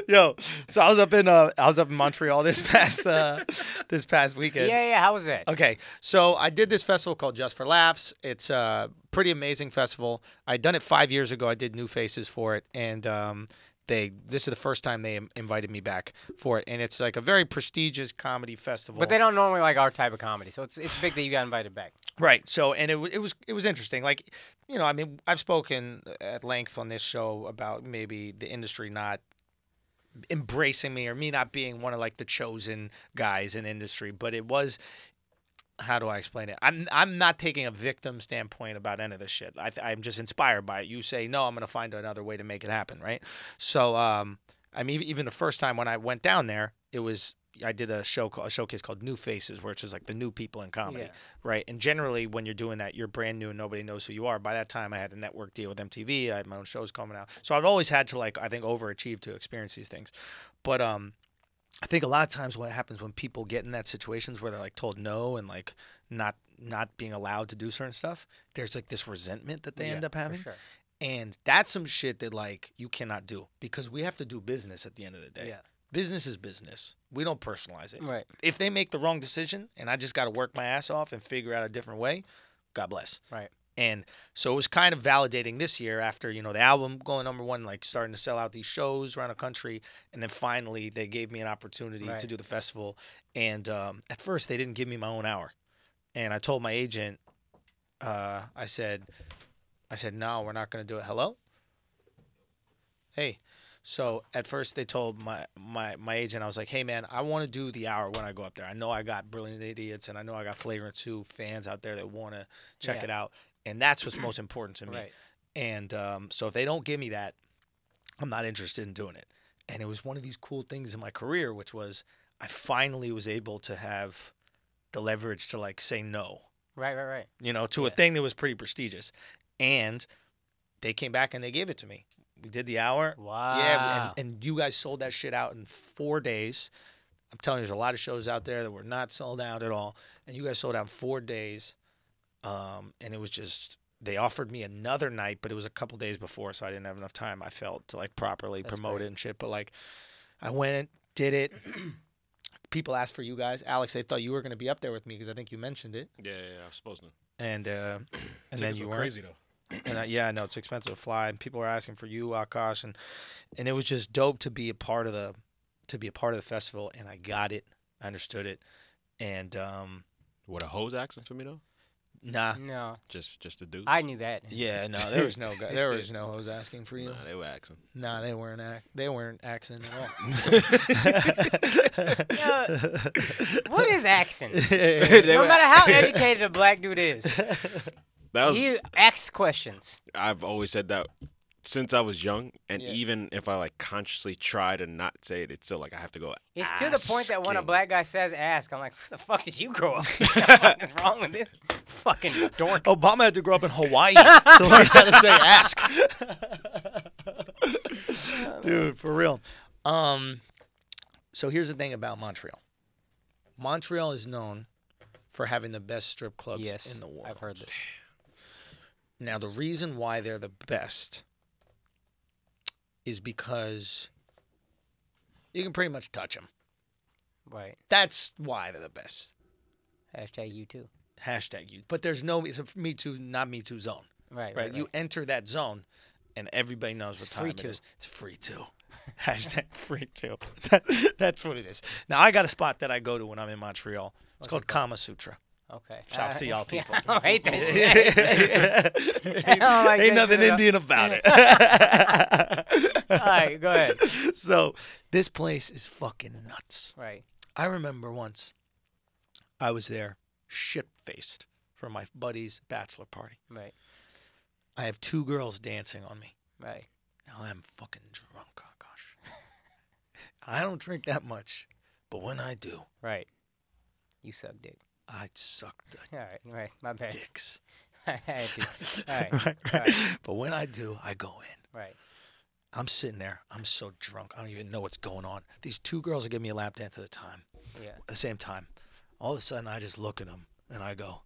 Yo, so I was up in Montreal this past weekend. Yeah. How was that? Okay, so I did this festival called Just for Laughs. It's a pretty amazing festival. I'd done it 5 years ago. I did New Faces for it, and this is the first time they invited me back for it, and it's like a very prestigious comedy festival. But they don't normally like our type of comedy, so it's big that you got invited back. Right. So, and it was interesting. Like, I mean, I've spoken at length on this show about maybe the industry not embracing me or me not being one of like the chosen guys in industry, but it was. How do I explain it? I'm not taking a victim standpoint about any of this shit. I'm just inspired by it. You say no, I'm gonna find another way to make it happen, right? So, I mean, even the first time when I went down there, I did a showcase called New Faces, which is like the new people in comedy, right? And generally, when you're doing that, you're brand new and nobody knows who you are. By that time, I had a network deal with MTV. I had my own shows coming out, so I've always had to like I think overachieve to experience these things. But I think a lot of times what happens when people get in that situations where they're like told no and like not being allowed to do certain stuff, there's like this resentment that they end up having. For sure. And that's some shit that like you cannot do because we have to do business at the end of the day. Yeah. Business is business. We don't personalize it. Right. If they make the wrong decision and I just got to work my ass off and figure out a different way, God bless. Right. And so it was kind of validating this year after, the album going #1, like starting to sell out these shows around the country. And then finally they gave me an opportunity to do the festival. And at first they didn't give me my own hour. And I told my agent, I said, no, we're not going to do it. Hello? Hey. So at first they told my agent, I was like, hey, man, I want to do the hour when I go up there. I know I got Brilliant Idiots and I know I got Flagrant 2 fans out there that want to check it out. And that's what's most important to me. Right. And so if they don't give me that, I'm not interested in doing it. And it was one of these cool things in my career, which was I finally was able to have the leverage to like say no. Right. To a thing that was pretty prestigious. And they came back and they gave it to me. We did the hour. Wow. Yeah, and you guys sold that shit out in 4 days. I'm telling you, there's a lot of shows out there that were not sold out at all. And you guys sold out in 4 days. And it was just, they offered me another night, but it was a couple days before, so I didn't have enough time, I felt, to like properly promote it and shit. But like, I went, did it. People asked for you guys. Alex, they thought you were going to be up there with me because I think you mentioned it. Yeah, I was supposed to. And then you weren't. Crazy though. And I know it's expensive to fly, and people were asking for you, Akaash, and it was just dope to be a part of the festival, and I got it, I understood it, and What, a hose accent for me though? nah, No. Just a dude. I knew that. yeah, no, there was no guy, there was no hoes asking for you. Nah, they were asking. Nah, they weren't accent at all. What is accent? No matter how educated a black dude is, he asks questions. I've always said that since I was young, and even if I like consciously try to not say it, it's still like I have to go. It's to the point that when a black guy says "ask," I'm like, "Where the fuck did you grow up? What is wrong with this fucking dork?" Obama had to grow up in Hawaii to learn how to say ask. Dude, for real. So here's the thing about Montreal. Montreal is known for having the best strip clubs in the world. I've heard this. Now, the reason why they're the best is because you can pretty much touch them. Right. That's why they're the best. Hashtag you too. Hashtag you. But there's no, it's a Me Too, not Me Too zone. Right. You enter that zone, and everybody knows what time it is. It's free too. Hashtag free too. That's what it is. Now, I got a spot that I go to when I'm in Montreal. It's called Kamasutra. Okay. Shouts to y'all people. I don't hate that shit. Ain't nothing Indian about it. All right, go ahead. So this place is fucking nuts. Right. I remember once I was there shit-faced for my buddy's bachelor party. Right. I have 2 girls dancing on me. Right. Now I'm fucking drunk, Akaash. I don't drink that much, but when I do. Right. You suck dick. I sucked All right, my bad. dicks. All right. Right. But when I do, I go in. Right. I'm sitting there. I'm so drunk. I don't even know what's going on. These 2 girls are giving me a lap dance at the same time. All of a sudden, I just look at them, and I go,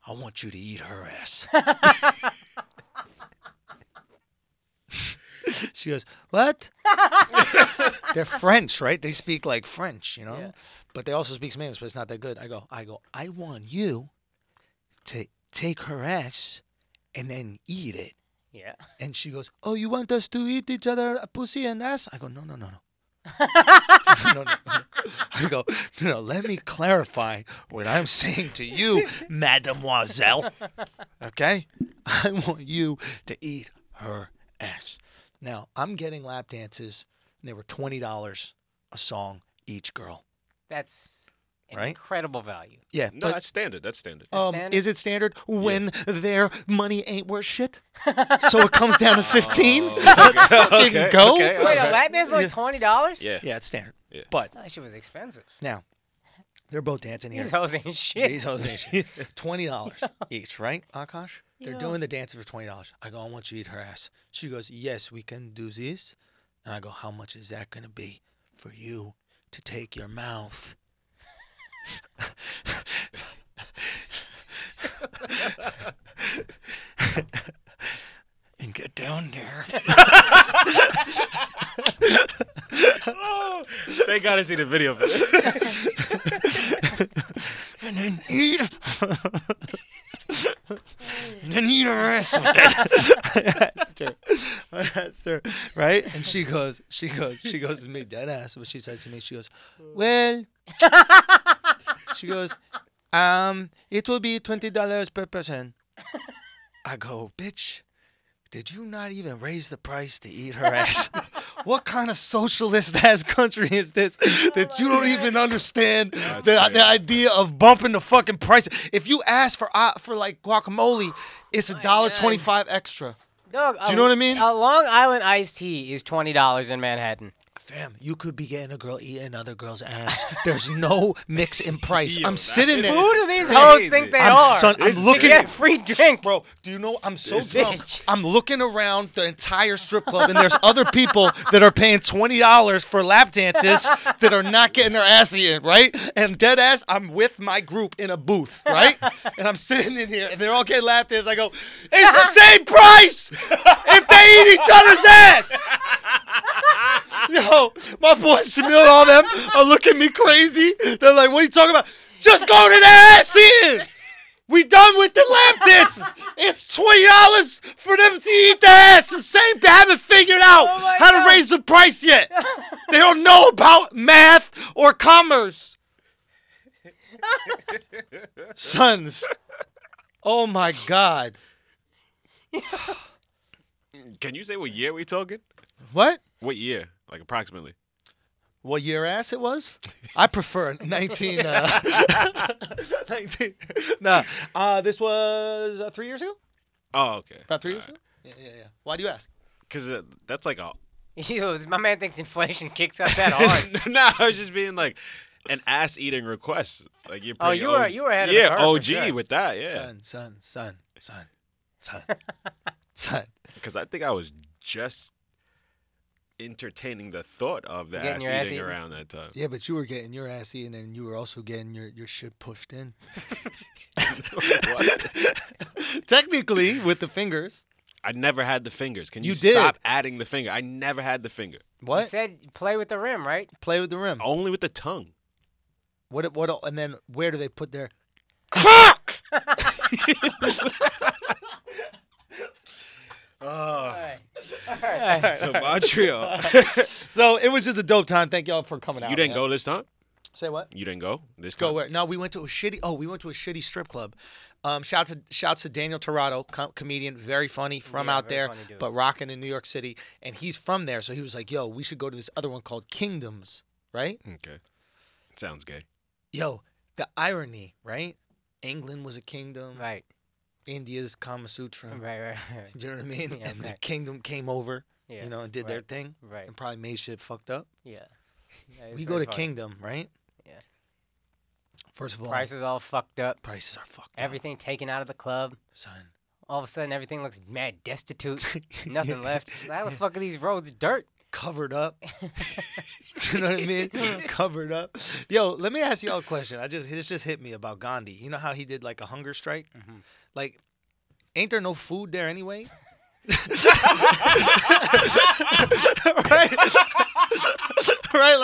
I want you to eat her ass. She goes, what? They're French, right? They speak like French, you know? Yeah. But they also speak some English, but it's not that good. I go, I want you to take her ass and then eat it. Yeah. And she goes, oh, you want us to eat each other pussy and ass? I go, no. No. I go, no, let me clarify what I'm saying to you, mademoiselle. Okay? I want you to eat her ass. Now, I'm getting lap dances, and they were $20 a song each girl. That's an Right? incredible value. Yeah. No, that's standard. That's standard. Standard? Is it standard when their money ain't worth shit? So it comes down to 15? Oh, Let's fucking okay, go. okay. Wait, a lap dance is like $20? Yeah. Yeah, it's standard. Yeah. But That shit was expensive. now, they're both dancing here. These hoes ain't shit. These hoes ain't shit. $20 each, right, Akaash? They're doing the dances for $20. I go, I want you to eat her ass. She goes, yes, we can do this. And I go, how much is that going to be for you to take your mouth? And get down there. Oh, they gotta see the video for this. And then eat. And then eat her ass with that. That's her. Right? And she goes to me, dead ass. What she says to me, she goes, well, she goes, it will be $20 per person. I go, bitch, did you not even raise the price to eat her ass? What kind of socialist-ass country is this that you don't even understand the idea of bumping the fucking price? If you ask for like guacamole, it's $1.25 extra. Dog, Do you know what I mean? A Long Island iced tea is $20 in Manhattan. Fam, you could be getting a girl eating another girl's ass. There's no mix in price. Yo, I'm sitting there. Who do these hoes think they are? Son, I'm To looking. get a free drink. Bro, do you know I'm so This drunk? bitch. I'm looking around the entire strip club, and there's other people that are paying $20 for lap dances that are not getting their ass eaten, right? And dead ass, I'm with my group in a booth, right? And I'm sitting in here, and they're all getting lap dances. I go, it's the same price if they eat each other's ass. Yo, my boy Shamil, all them are looking at me crazy. They're like, what are you talking about? Just go to the ass eating. We done with the lap dances. It's $20 for them to eat the ass. The same. They haven't figured out how to raise the price yet. They don't know about math or commerce. Sons. Oh my God. Can you say what year we talking? What? What year? Like approximately. What year ass it was? I prefer 19. 19. Nah. This was 3 years ago? Oh, okay. About 3 years ago? Yeah. Why do you ask? Because that's like a. Yo, my man thinks inflation kicks up that hard. Nah, I was just being like an ass eating request. Like you're pretty you were ahead of the yeah, curve for OG sure. with that, yeah. Son. Because I think I was just entertaining the thought of the Getting ass your ass eating eaten? around that time. Yeah, but you were getting your ass eaten and you were also getting your shit pushed in. What? Technically, with the fingers. I never had the fingers. Can you, You did. stop adding the finger? I never had the finger. You What? said play with the rim, right? Play with the rim. Only with the tongue. What? And then where do they put their Cock! All right. So Montreal. So it was just a dope time. Thank y'all for coming out. You didn't man. go this time? Say what? You didn't go this Go time? where? No, we went to a shitty strip club. Shouts to Daniel Torado, comedian, very funny from out very there, funny dude. but rocking in New York City, and he's from there. So he was like, "Yo, we should go to this other one called Kingdoms, right?" Okay. Sounds gay. Yo, the irony, right? England was a kingdom. Right. India's Kamasutra. Right. Do you know what I mean? Yeah, And the right. kingdom came over, Yeah. you know, and did their thing, Right. and probably made shit fucked up. Yeah. That is We go very to funny. Kingdom, right? Yeah. First of all, Prices all fucked up. prices are fucked up. Everything taken out of the club. Son. All of a sudden, everything looks mad destitute. Nothing left. How the fuck are these roads dirt? Covered up. Do you know what I mean? Covered up. Yo, let me ask y'all a question. This just hit me about Gandhi. You know how he did like a hunger strike? Mm-hmm. Like, ain't there no food there anyway?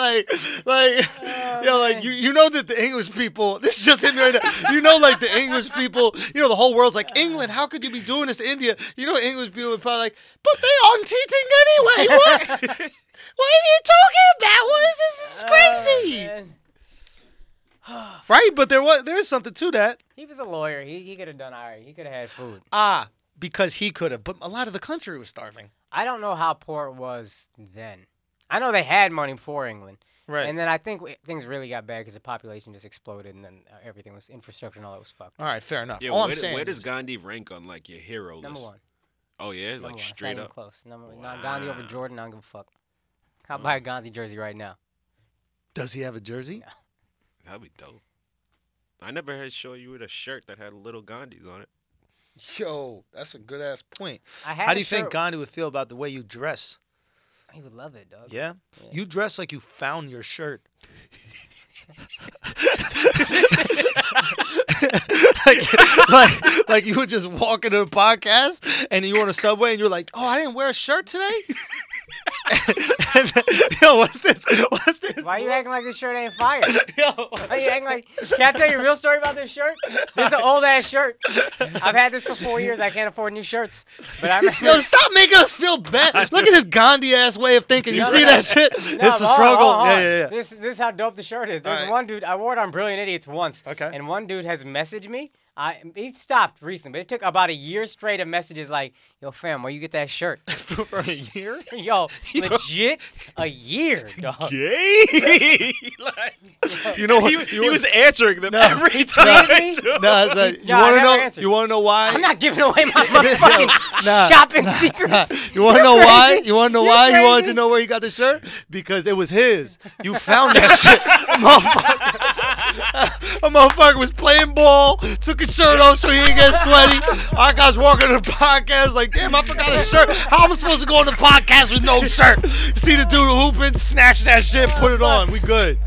like you know that the English people. This just hit me right now. You know, like the English people. You know, the whole world's like, England. How could you be doing this to India? You know, English people would probably like, but they aren't teaching anyway. What? What are you talking about? What is this? This is crazy. Right, but there is something to that. He was a lawyer. He could have done all right. He could have had food. Because he could have. But a lot of the country was starving. I don't know how poor it was then. I know they had money before England. Right. And then I think things really got bad because the population just exploded and then everything was infrastructure and all that was fucked. All right, fair enough. Yeah, all I'm saying where does Gandhi rank on like your hero list? Number 1. Oh yeah, Number like 1. straight up. Close. Not Gandhi over Jordan. I don't give a fuck. I'll buy a Gandhi jersey right now. Does he have a jersey? No. That'd be dope. I never had show you with a shirt that had little Gandhis on it. Yo, that's a good ass point. How do you think Gandhi would feel about the way you dress? He would love it, dog. Yeah? You dress like you found your shirt. like you would just walk into the podcast and you on a subway and you're like, oh, I didn't wear a shirt today? Yo, what's this? Why are you acting like this shirt ain't fire? Yo, Why are you acting like... Can I tell you a real story about this shirt? This is an old-ass shirt. I've had this for 4 years. I can't afford new shirts. But I remember... Yo, stop making us feel bad. Look at this Gandhi-ass way of thinking. You see that shit? It's a struggle. Yeah. This is how dope the shirt is. There's one dude... I wore it on Brilliant Idiots once. Okay. And one dude has messaged me. He stopped recently, but it took about a year straight of messages like, yo, fam, where you get that shirt? For a year? Yo, legit a year, dog. Gay? You know what? He was answering them every time. No, it's like, you want to know? Answered. You want to know why? I'm not giving away my motherfucking shopping secrets. You want to know why? You want to know why he wanted to know where he got the shirt? Because it was his. You found that shit. A motherfucker was playing ball, took his shirt off so he didn't get sweaty. Akaash walking to the podcast like, damn, I forgot a shirt. How am I supposed to go on the podcast with no shirt? See the dude hooping, snatch that shit, put it on. We good.